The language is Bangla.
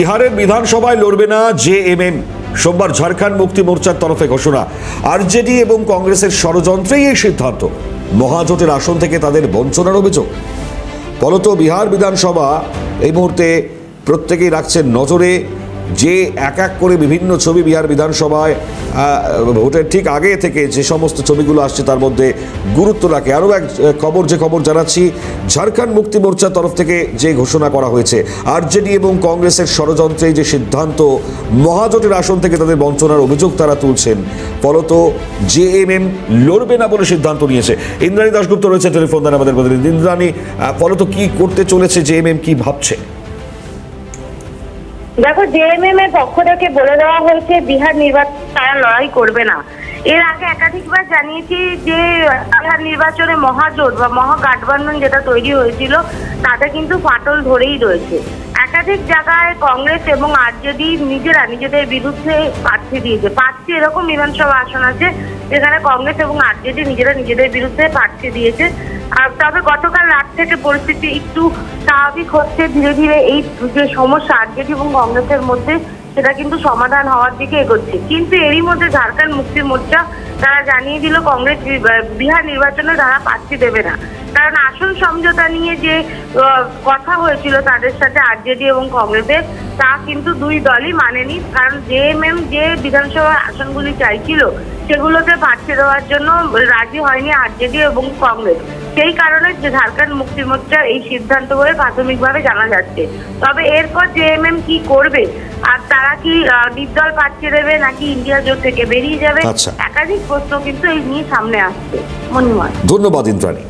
বিহারের বিধানসভায় লড়বে না জেএমএম। সোমবার ঝাড়খণ্ড মুক্তি মোর্চার তরফে ঘোষণা, আরজেডি এবং কংগ্রেসের ষড়যন্ত্রেই এই সিদ্ধান্ত। মহাজোটের আসন থেকে তাদের বঞ্চনার অভিযোগ। ফলত বিহার বিধানসভা এই মুহূর্তে প্রত্যেকেই রাখছেন নজরে, যে এক এক করে বিভিন্ন ছবি বিহার বিধানসভায় ভোটের ঠিক আগে থেকে যে সমস্ত ছবিগুলো আসছে তার মধ্যে গুরুত্ব রাখে। আরও এক খবর জানাচ্ছি, ঝাড়খণ্ড মুক্তি মোর্চার তরফ থেকে যে ঘোষণা করা হয়েছে, আরজেডি এবং কংগ্রেসের ষড়যন্ত্রে যে সিদ্ধান্ত, মহাজোটের আসন থেকে তাদের বঞ্চনার অভিযোগ তারা তুলছেন। ফলত জেএমএম লড়বে না বলে সিদ্ধান্ত নিয়েছে। ইন্দ্রাণী দাশগুপ্ত রয়েছে টেলিফোন দ্বারা আমাদের প্রতিনিধি। ইন্দ্রাণী, ফলত কি করতে চলেছে জেএমএম, কি ভাবছে? দেখো, জেএমএম এর পক্ষ থেকে বলে দেওয়া হয়েছে বিহার নির্বাচন তারা লড়াই করবে না। এর আগে একাধিকবার জানিয়েছি যে বিহার নির্বাচনে মহাজোট বা মহাগঠবন্ধন যেটা তৈরি হয়েছিল তাতে কিন্তু ফাটল ধরেই রয়েছে। একাধিক জায়গায় কংগ্রেস এবং আরজেডি নিজেদের বিরুদ্ধে প্রার্থী দিয়েছে। প্রার্থী এরকম বিধানসভা আসন আছে যেখানে কংগ্রেস এবং আরজেডি নিজেদের বিরুদ্ধে প্রার্থী দিয়েছে। তবে গতকাল রাত থেকে পরিস্থিতি একটু স্বাভাবিক হচ্ছে। ধীরে ধীরে এই যে সমস্যা আরজেডি এবং কংগ্রেসের মধ্যে, সেটা কিন্তু সমাধান হওয়ার দিকে এগোচ্ছে। কিন্তু এরই মধ্যে ঝাড়খণ্ড মুক্তি মোর্চা তারা জানিয়ে দিল কংগ্রেস বিহার নির্বাচনে তারা প্রার্থী দেবে না। কারণ আসন সমঝোতা নিয়ে যে কথা হয়েছিল তাদের সাথে আরজেডি এবং কংগ্রেসের, তা কিন্তু দুই দলই মানেনি। কারণ জেএমএম যে বিধানসভা আসনগুলি চাইছিল সেগুলোতে প্রার্থী দেওয়ার জন্য রাজি হয়নি আরজেডি এবং কংগ্রেস। সেই কারণে যে ঝাড়খণ্ড মুক্তি মোর্চার এই সিদ্ধান্ত বলে প্রাথমিকভাবে জানা যাচ্ছে। তবে এরপর জেএমএম কি করবে, আর তারা কি নির্দল প্রার্থী দেবে নাকি ইন্ডিয়া জোট থেকে বেরিয়ে যাবে, একাধিক প্রশ্ন কিন্তু এই নিয়ে সামনে আসছে। মনিময়, ধন্যবাদ ইন্দ্রাণী।